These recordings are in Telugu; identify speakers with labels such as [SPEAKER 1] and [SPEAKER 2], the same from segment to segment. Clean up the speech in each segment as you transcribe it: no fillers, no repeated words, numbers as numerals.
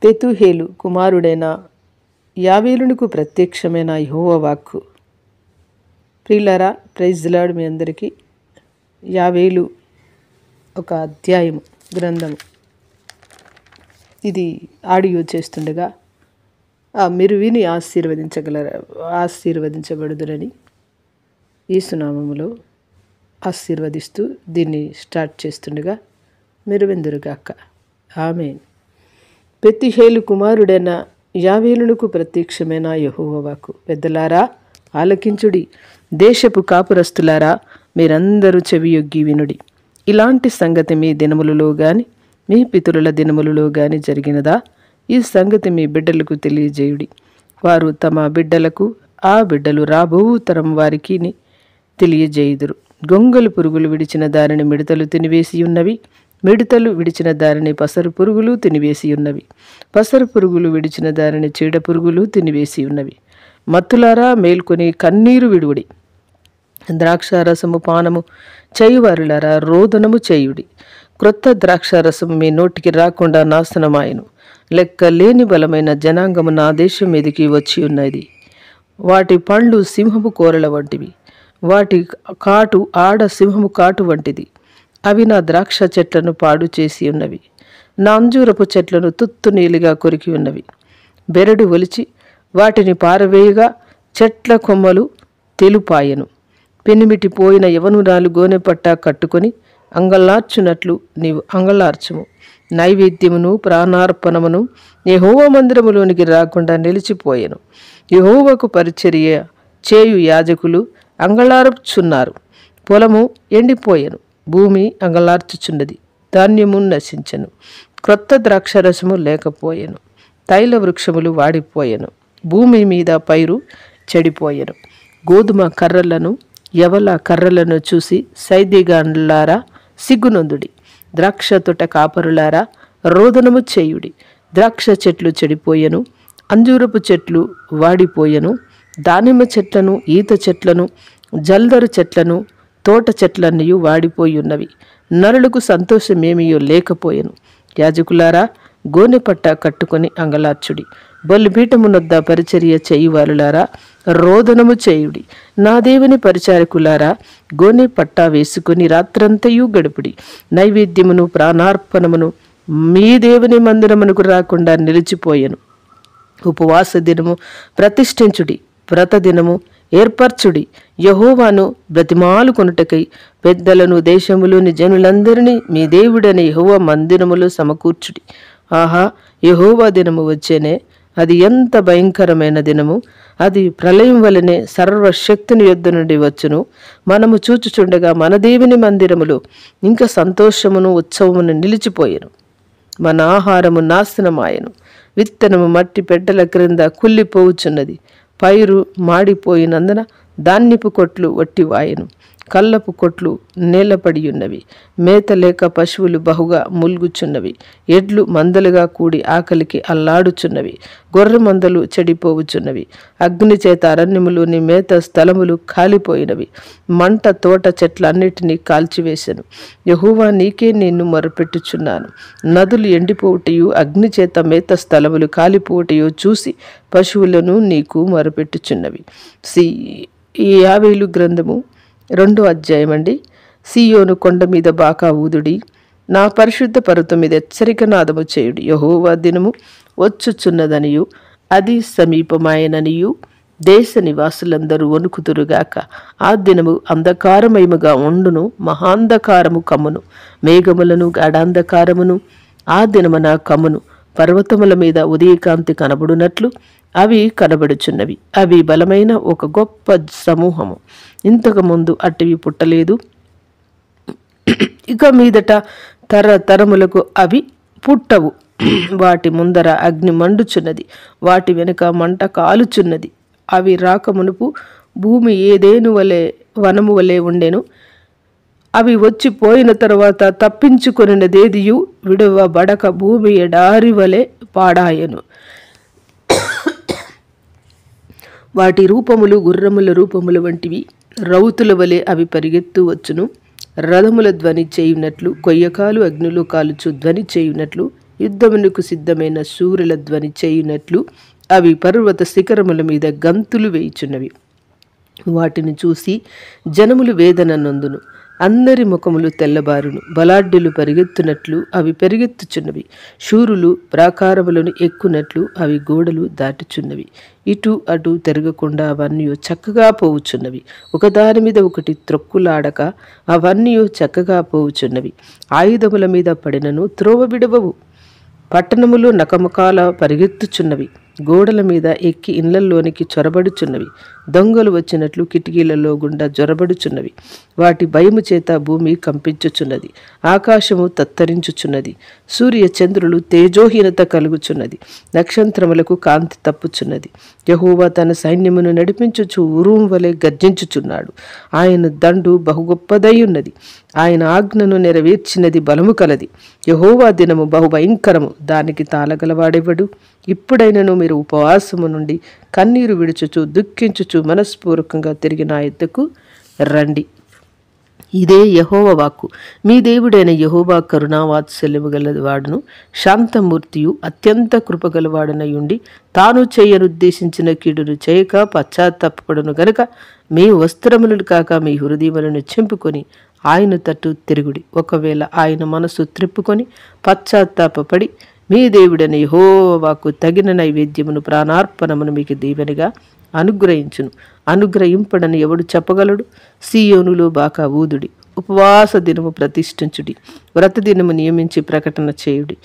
[SPEAKER 1] పెతుహేలు కుమారుడైన యావేలునకు ప్రత్యక్షమైన యెహోవా వాక్కు. ప్రియులారా, ప్రైజ్ ది లార్డ్. మీ అందరికీ యావేలు ఒక అధ్యాయము, గ్రంథము. ఇది ఆడియో చేస్తుండగా మీరు విని ఆశీర్వదించబడుదురని యేసునామములో ఆశీర్వదిస్తూ దీన్ని స్టార్ట్ చేస్తుండగా మీరు విందురుగాక. ఆమేన్. పెతుహేలు కుమారుడైన యావేలునకు ప్రత్యక్షమైన యెహోవా వాక్కు. పెద్దలారా ఆలకించుడి, దేశపు కాపురస్తులారా మీరందరూ చెవియొగ్గి వినుడి. ఇలాంటి సంగతి మీ దినములలో గాని మీ పితరుల దినములలో గాని జరిగినదా? ఈ సంగతి మీ బిడ్డలకు తెలియజేయుడి. వారు తమ బిడ్డలకు, ఆ బిడ్డలు రాబో తరం వారికి తెలియజేయుదురు. గొంగలు పురుగులు విడిచిన దారిని మిడతలు తినివేసి ఉన్నవి, మిడతలు విడిచిన దారిని పసరు పురుగులు తినివేసి ఉన్నవి, పసరు పురుగులు విడిచిన దారిని చీడ పురుగులు తినివేసి ఉన్నవి. మత్తులారా మేల్కొని కన్నీరు విడువుడి, ద్రాక్షారసము పానము చేయువారులారా రోదనము చేయుడి. క్రొత్త ద్రాక్షారసము మీ నోటికి రాకుండా నాశనమాయను. లెక్క లేని బలమైన జనాంగము నా దేశం మీదికి వచ్చి ఉన్నది. వాటి పండ్లు సింహము కోరల వంటివి, వాటి కాటు ఆడ సింహము కాటు వంటిది. అవి నా ద్రాక్ష చెట్లను పాడు చేసి ఉన్నవి, నా అంజూరపు చెట్లను తుత్తు నీలిగా కొరికి ఉన్నవి. బెరడు ఒలిచి వాటిని పారవేయగా చెట్ల కొమ్మలు తెలుపాయను. పెనిమిటి పోయిన యవనురాలు గోనె పట్ట కట్టుకొని అంగలార్చునట్లు నీవు అంగలార్చుము. నైవేద్యమును ప్రాణార్పణమును యెహోవా మందిరములోనికి రాకుండా నిలిచిపోయెను. యెహోవాకు పరిచర్య చేయు యాజకులు అంగలార్చున్నారు. పొలము ఎండిపోయెను, భూమి అంగలార్చుచున్నది, ధాన్యము నశించెను, క్రొత్త ద్రాక్షరసము లేకపోయెను, తైల వృక్షములు వాడిపోయెను, భూమి మీద పైరు చెడిపోయెను. గోధుమ కర్రలను యవల కర్రలను చూసి సైదిగాండ్లారా సిగ్గునొందుడి. ద్రాక్ష తోట కాపరులారా రోదనము చేయుడి. ద్రాక్ష చెట్లు చెడిపోయెను, అంజూరపు చెట్లు వాడిపోయెను, దానిమ్మ చెట్లను, ఈత చెట్లను, జల్దరు చెట్లను, తోట చెట్లన్నీ వాడిపోయి ఉన్నవి. నరులకు సంతోషమేమియో లేకపోయెను. యాజకులారా గోనె పట్ట కట్టుకొని అంగలార్చుడి. బలిపీఠమునొద్ద పరిచర్య చేయువారులారా రోదనము చేయుడి. నా దేవుని పరిచారకులారా గోనె పట్ట వేసుకుని రాత్రంతయు గడుపుడి. నైవేద్యమును ప్రాణార్పణమును మీ దేవుని మందిరమునకు రాకుండా నిలిచిపోయెను. ఉపవాస దినము ప్రతిష్ఠించుడి, వ్రత దినము ఏర్పరచుడి. యెహోవాను బ్రతిమాలు కొనుటకై పెద్దలను దేశములోని జనులందరినీ మీ దేవుడని యెహోవా మందిరములో సమకూర్చుడి. ఆహా, యెహోవా దినము వచ్చేనే, అది ఎంత భయంకరమైన దినము! అది ప్రళయం వలనే సర్వశక్తిని యొద్ద నుండి వచ్చును. మనము చూచుచుండగా మన దేవుని మందిరములో ఇంకా సంతోషమును ఉత్సవమును నిలిచిపోయెను. మన ఆహారము నాశనమాయెను. విత్తనము మట్టి పెట్టెల క్రింద కుళ్ళిపోవుచున్నది. పైరు మాడిపోయినందున ధాన్యపు కొట్లు వట్టివాయెను. కల్లపు కొట్లు నేలపడి ఉన్నవి. మేత లేక పశువులు బహుగా మూల్గుచున్నవి. ఎడ్లు మందలుగా కూడి ఆకలికి అల్లాడుచున్నవి. గొర్రె మందలు చెడిపోవుచున్నవి. అగ్ని చేత అరణ్యములోని మేత స్థలములు కాలిపోయినవి. మంట తోట చెట్లన్నిటినీ కాల్చివేశెను. యెహోవా నీకే నేను మొరపెట్టుచున్నాను. నదులు ఎండిపోవుటయు అగ్ని చేత మేత స్థలములు కాలిపోవుటయు చూసి పశువులను నీకు మొరపెట్టుచున్నవి. ఈ యావేలు గ్రంథము 2వ అధ్యాయం అండి. సీయోను కొండ మీద బాకా ఊదుడి, నా పరిశుద్ధ పర్వతం మీద హెచ్చరిక నాదము చేయుడి. యెహోవా దినము వచ్చుచున్నదనియు అది సమీపమాయననియు దేశ నివాసులందరూ వణుకుదురుగాక. ఆ దినము అంధకారమయముగా ఉండును, మహాంధకారము కమ్మును, మేఘములను గాఢాంధకారమును ఆ దినమున కమ్మును. పర్వతముల మీద ఉదయకాంతి కనబడునట్లు అవి కనబడుచున్నవి. అవి బలమైన ఒక గొప్ప సమూహము. ఇంతకు ముందు అటువి పుట్టలేదు, ఇక మీదట తరములకు అవి పుట్టవు. వాటి ముందర అగ్ని మండుచున్నది, వాటి వెనుక మంట కాలుచున్నది. అవి రాకమునుపు భూమి ఏదేను వలె వనము వలె ఉండెను. అవి వచ్చిపోయిన తరువాత తప్పించుకొనినదేదియు విడవబడక భూమి ఎడారి వలె పాడాయెను. వాటి రూపములు గుర్రముల రూపముల వంటివి, రౌతుల వలె అవి పరిగెత్తు వచ్చును. రథముల ధ్వని చేయునట్లు, కొయ్యకాలు అగ్నిలో కాలుచు ధ్వని చేయునట్లు యుద్ధమునకు సిద్ధమైన శూరుల ధ్వని చేయునట్లు అవి పర్వత శిఖరముల మీద గంతులు వేయుచున్నవి. వాటిని చూసి జనములు వేదన నొందును, అందరి ముఖములు తెల్లబారును. బలాఢ్యులు పరిగెత్తునట్లు అవి పరిగెత్తుచున్నవి, శూరులు ప్రాకారములను ఎక్కునట్లు అవి గోడలు దాటుచున్నవి. ఇటు అటు తిరగకుండా అవన్నీ చక్కగా పోవుచున్నవి, ఒకదాని మీద ఒకటి త్రొక్కులాడక అవన్నీ చక్కగా పోవుచున్నవి. ఆయుధముల మీద పడినను త్రోవ విడవవు, పట్టణములు నకమకాల పరిగెత్తుచున్నవి, గోడల మీద ఎక్కి ఇళ్లలోనికి చొరబడుచున్నవి, దొంగలు వచ్చినట్లు కిటికీలలో గుండా జొరబడుచున్నవి. వాటి భయము చేత భూమి కంపించుచున్నది, ఆకాశము తత్తరించుచున్నది, సూర్య చంద్రులు తేజోహీనత కలుగుచున్నది, నక్షత్రములకు కాంతి తప్పుచున్నది. యెహోవా తన సైన్యమును నడిపించుచు ఉరుము వలె గర్జించుచున్నాడు. ఆయన దండు బహు గొప్పదై ఉన్నది, ఆయన ఆజ్ఞను నెరవేర్చినది బలము కలది. యెహోవా దినము బహు భయంకరము, దానికి తాళగలవాడెవడు? ఇప్పుడైనను మీరు ఉపవాసము నుండి కన్నీరు విడుచుచు దుఃఖించుచు మనస్పూర్వకంగా తిరిగి నా యొద్దకు రండి. ఇదే యెహోవా వాక్కు. మీ దేవుడైన యెహోవా కరుణావాత్సల్యము గలవాడును, శాంతమూర్తియు, అత్యంత కృపగలవాడనై ఉండి తాను చేయనుద్దేశించిన కీడును చేయక పశ్చాత్తాపపడును గనుక మీ వస్త్రములను కాక మీ హృదయములను చెంపుకొని ఆయన తట్టు తిరుగుడి. ఒకవేళ ఆయన మనసు త్రిప్పుకొని పశ్చాత్తాపపడి మీ దేవుడైన యెహోవాకు తగిన నైవేద్యమును ప్రాణార్పణమును మీకు దీవెనగా అనుగ్రహించును. అనుగ్రహింపడని ఎవడు చెప్పగలడు? సీయోనులో బాకా ఊదుడి, ఉపవాస దినము ప్రతిష్ఠించుడి, వ్రత దినము నియమించి ప్రకటన చేయుడి,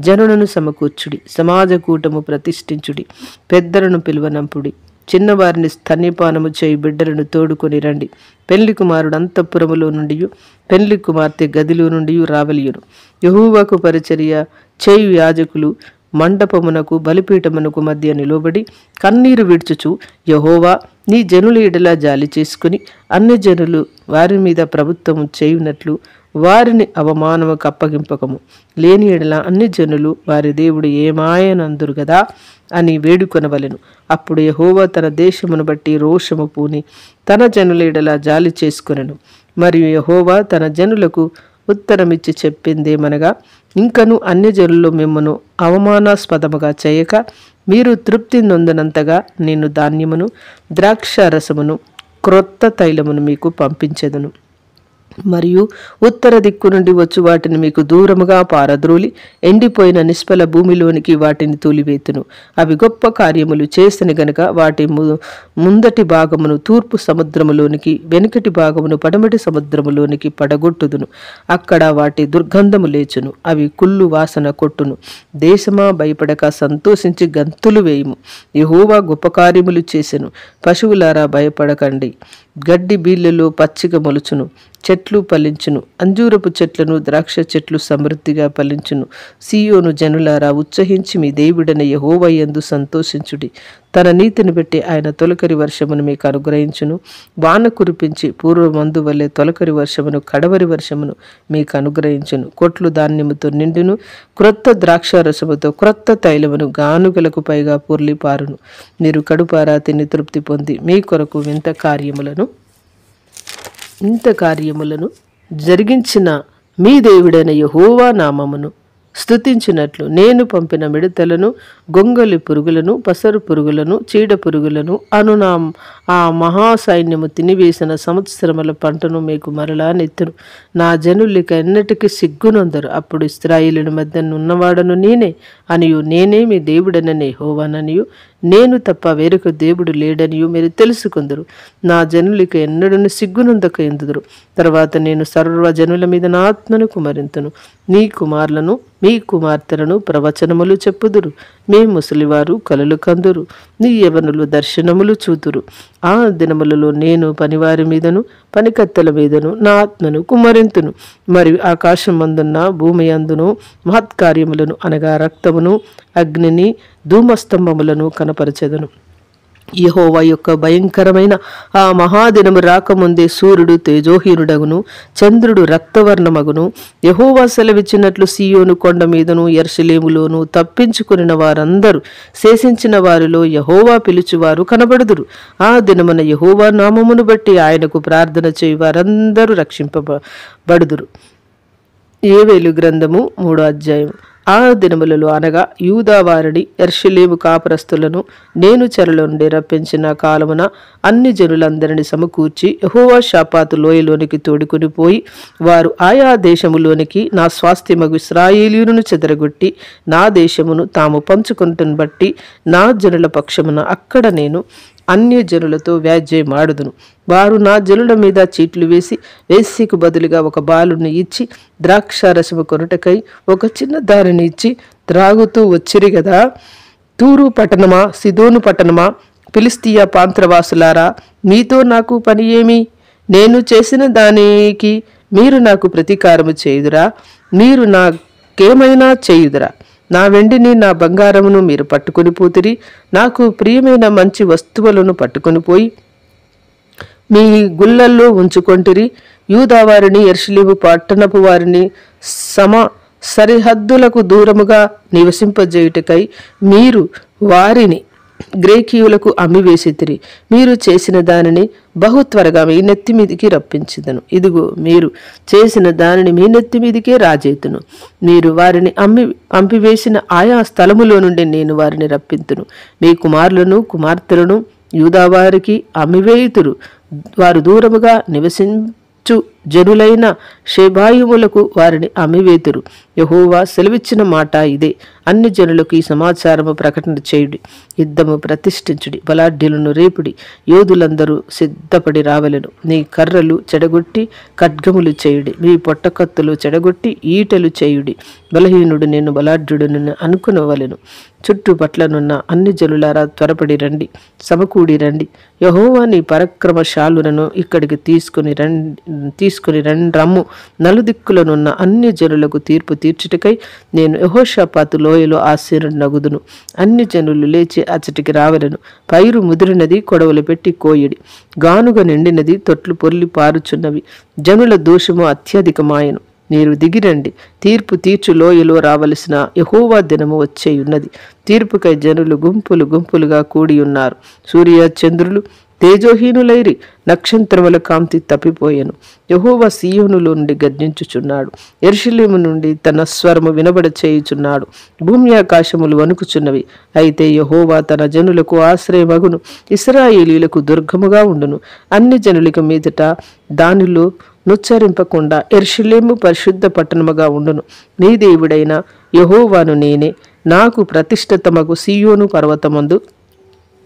[SPEAKER 1] జనులను సమకూర్చుడి, సమాజ కూటము ప్రతిష్ఠించుడి, పెద్దలను పిలువనంపుడి, చిన్నవారిని స్తన్యపానము చేయి బిడ్డలను తోడుకొని రండి. పెళ్లి కుమారుడు అంతఃపురములో నుండి పెళ్లి కుమార్తె గదిలో నుండి రావలియును. యెహోవాకు పరిచర్య చేయు యాజకులు మండపమునకు బలిపీఠమునకు మధ్య నిలబడి కన్నీరు విడుచుచు, యెహోవా నీ జనుల ఎడల జాలి చేసుకుని అన్ని జనులు వారి మీద ప్రభుత్వము చేయునట్లు వారిని అవమానముకు అప్పగింపకము. లేని ఎడల అన్ని జనులు వారి దేవుడు ఏమాయనందురు గదా అని వేడుకొనవలెను. అప్పుడు యెహోవా తన దేశమును బట్టి రోషము పూని తన జనుల ఎడల జాలి చేసుకొనెను. మరియు యెహోవా తన జనులకు ఉత్తరమిచ్చి చెప్పిందేమనగా, ఇంకను అన్ని జనులు మిమ్మను అవమానాస్పదముగా చేయక మీరు తృప్తి నొందనంతగా నేను ధాన్యమును ద్రాక్షారసమును క్రొత్త తైలమును మీకు పంపించెదను. మరియు ఉత్తర దిక్కు నుండి వచ్చు వాటిని మీకు దూరముగా పారద్రోలి ఎండిపోయిన నిష్ఫల భూమిలోనికి వాటిని తూలివేతును. అవి గొప్ప కార్యములు చేసిన గనుక వాటి ముందటి భాగమును తూర్పు సముద్రములోనికి, వెనుకటి భాగమును పడమటి సముద్రములోనికి పడగొట్టుదును. అక్కడ వాటి దుర్గంధము లేచును, అవి కుళ్ళు వాసన కొట్టును. దేశమా, భయపడక సంతోషించి గంతులు వేయుము, యెహోవా గొప్ప కార్యములు చేసెను. పశువులారా భయపడకండి, గడ్డి బీళ్లలో పచ్చిక మొలుచును, చెట్లు ఫలించును, అంజూరపు చెట్లను ద్రాక్ష చెట్లు సమృద్ధిగా ఫలించును. సీయోను జనులారా ఉత్సహించి మీ దేవుడైన యెహోవా యందు సంతోషించుడి. తన నీతిని బట్టి ఆయన తొలకరి వర్షమును మీకు అనుగ్రహించును. వాన కురిపించి పూర్వమందు వల్లే తొలకరి వర్షమును, కడవరి వర్షమును మీకు అనుగ్రహించును. కొట్లు ధాన్యముతో నిండును, క్రొత్త ద్రాక్షారసముతో క్రొత్త తైలమును గానుగలకు పైగా పొర్లి పారును. మీరు కడుపారా తిని తృప్తి పొంది మీ కొరకు ఇంత కార్యములను జరిగించిన మీ దేవుడైన యెహోవా నామమును స్తుతించినట్లు నేను పంపిన మిడతలను, గొంగలి పురుగులను, పసరు పురుగులను, చీడ పురుగులను అను ఆ మహాసైన్యము తినివేసిన సంవత్సరముల పంటను మీకు మరలా నెత్తును. నా జనులిక ఎన్నటికీ సిగ్గునొందరు. అప్పుడు ఇశ్రాయేలుని మధ్య ఉన్నవాడను నేనే అనియు, నేనే మీ దేవుడనని యెహోవాననియు, నేను తప్ప వేరొక దేవుడు లేడనియు మీరు తెలుసుకుందరు. నా జనులిక ఎన్నడను సిగ్గునందక ఎందుదురు. తర్వాత నేను సర్వజనుల మీద నా ఆత్మను కుమరింతును. నీ కుమారులను, మీ కుమార్తెలను ప్రవచనములు చెప్పుదురు. మీ ముసలివారు కలలు కందురు, నీ యవనులు దర్శనములు చూతురు. ఆ దినములలో నేను పనివారి మీదను పనికత్తెల మీదను నా ఆత్మను కుమ్మరింతును. మరియు ఆకాశమందున్న భూమి అందును మహత్కార్యములను అనగా రక్తమును, అగ్నిని, ధూమస్తంభములను కనపరచెదను. యెహోవా యొక్క భయంకరమైన ఆ మహాదినము రాకముందే సూర్యుడు తేజోహీనుడగును, చంద్రుడు రక్తవర్ణమగును. యెహోవా సెలవిచ్చినట్లు సీయోను కొండ మీదను యెరూషలేములోను తప్పించుకుని వారందరూ శేషించిన వారిలో యెహోవా పిలుచువారు కనబడుదురు. ఆ దినమున యెహోవా నామమును బట్టి ఆయనకు ప్రార్థన చేయు వారందరూ రక్షింపబడుదురు. యోవేలు గ్రంథము 3వ అధ్యాయం. ఆ దినములలో అనగా యూదా వారిని యెరూషలేము కాపురస్తులను నేను చెరలో నుండి రప్పించిన కాలమున అన్ని జనులందరినీ సమకూర్చి యెహోషాపాతు లోయలోనికి తోడుకొని పోయి వారు ఆయా దేశములోనికి నా స్వాస్థ్యమగు ఇశ్రాయేలీయులను చెదరగొట్టి నా దేశమును తాము పంచుకొనుటను బట్టి నా జనుల పక్షమున అక్కడ నేను అన్య జనులతో వ్యాజ్యమాడుదును. వారు నా జనుల మీద చీట్లు వేసి వేశ్యకు బదులుగా ఒక బాలుని ఇచ్చి ద్రాక్షారసము కొనుటకై ఒక చిన్న దారిని ఇచ్చి త్రాగుతూ వచ్చిరి గదా. తూరు పట్టణమా, సిదోను పట్టణమా, ఫిలిష్తీయ ప్రాంతవాసులారా, మీతో నాకు పని ఏమి? నేను చేసిన దానికి మీరు నాకు ప్రతీకారము చేయుదురా? మీరు నాకేమైనా చేయుదురా? నా వెండిని నా బంగారమును మీరు పట్టుకొని పోతిరి. నాకు ప్రియమైన మంచి వస్తువులను పట్టుకొని పోయి మీ గుళ్ళల్లో ఉంచుకొంటిరి. యూదా వారిని యెరూషలేము పట్టణపు వారిని సరిహద్దులకు దూరముగా నివసింపజేయుటకై మీరు వారిని గ్రేకీయులకు అమ్మివేసితిరి. మీరు చేసిన దానిని బహు త్వరగా మీ నెత్తి మీదికి రప్పించుదును. ఇదిగో మీరు చేసిన దానిని మీ నెత్తి మీదికే రాజేతును. మీరు వారిని పంపివేసిన ఆయా స్థలములో నుండి నేను వారిని రప్పింతును. మీ కుమారులను కుమార్తెలను యూదా వారికి అమ్మివేయుతురు. వారు దూరముగా నివసించు జనులైన షేబాయిములకు వారిని అమ్మివేతురు. యెహోవా సెలవిచ్చిన మాట ఇదే. అన్ని జనులకు ఈ సమాచారము ప్రకటన చేయుడి. యుద్ధము ప్రతిష్ఠించుడి. బలాఢ్యులను రేపుడి. యోధులందరూ సిద్ధపడి రావలెను. నీ కర్రలు చెడగొట్టి ఖడ్గములు చేయుడి. మీ పొట్టకత్తులు చెడగొట్టి ఈటెలు చేయుడి. బలహీనుడు నేను బలాఢ్యుడునని అనుకునవలెను. చుట్టుపట్లనున్న అన్ని జనులారా త్వరపడి రండి, సమకూడి రండి. యెహోవా నీ పరాక్రమశాలులను ఇక్కడికి తీసుకుని రమ్ము. నలుదిక్కులనున్న అన్ని జనులకు తీర్పు తీర్చుటకై నేను యెహోషాపాతు లోయలో ఆసీనుడనగుదును. అన్ని జనులు లేచి అచ్చటికి రావలెను. పైరు ముదిరినది, కొడవలు పెట్టి కోయిడి. గానుగ నిండినది, తొట్లు పొర్లి పారుచున్నవి. జనుల దోషము అత్యధికమాయను. మీరు దిగిరండి. తీర్పు తీర్చు లోయలో రావలసిన యెహోవా దినము వచ్చేయున్నది. తీర్పుకై జనులు గుంపులు గుంపులుగా కూడి ఉన్నారు. సూర్య చంద్రులు తేజోహీనులైరి. నక్షత్రముల కాంతి తప్పిపోయెను. యెహోవా సీయోనులో నుండి గర్జించుచున్నాడు. యెరూషలేము నుండి తన స్వరము వినబడ చేయుచున్నాడు. భూమి ఆకాశములు వణుకుచున్నవి. అయితే యెహోవా తన జనులకు ఆశ్రయమగును. ఇశ్రాయేలీయులకు దుర్గముగా ఉండును. అన్ని జనులకు మీదట దానిలో నుచ్చరింపకుండా యెరూషలేము పరిశుద్ధ పట్టణముగా ఉండును. నీ దేవుడైన యెహోవాను నేనే. నాకు ప్రతిష్ఠితమగు సీయోను పర్వతమందు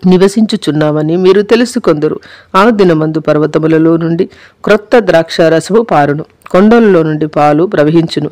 [SPEAKER 1] నివసించుచున్నామని మీరు తెలుసుకొందురు. ఆ దినమందు పర్వతములలో నుండి క్రొత్త ద్రాక్షారసము పారును. కొండలలో నుండి పాలు ప్రవహించును.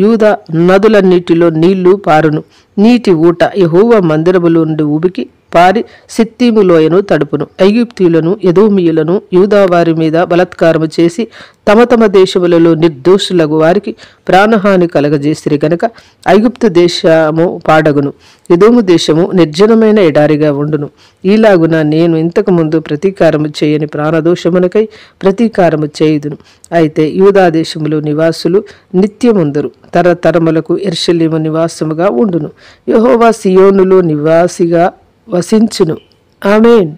[SPEAKER 1] యూదా నదులన్నిటిలో నీళ్లు పారును. నీటి ఊట యెహోవా మందిరములో నుండి ఉబికి పారి సిత్తీము లోయను తడుపును. ఐగుప్తీయులను ఎదోమీయులను యూదా వారి మీద బలాత్కారము చేసి తమ తమ దేశములలో నిర్దోషులకు వారికి ప్రాణహాని కలగజేసిరి గనక ఐగుప్తు దేశము పాడగును. ఎదోము దేశము నిర్జనమైన ఎడారిగా ఉండును. ఈలాగున నేను ఇంతకు ముందు ప్రతీకారము చేయని ప్రాణదోషమునకై ప్రతీకారము చేయుదును. అయితే యూదా దేశములో నివాసులు నిత్యముందురు. తరతరములకు యెరూషలేము నివాసముగా ఉండును. యెహోవా సీయోనులో నివాసిగా వసించును. ఆమేన్.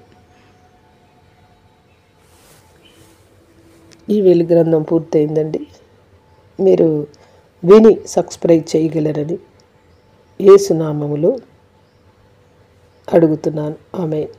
[SPEAKER 1] ఈ వెలుగు గ్రంథం పూర్తయిందండి. మీరు విని సబ్స్క్రైబ్ చేయగలరని యేసు నామములో అడుగుతున్నాను. ఆమేన్.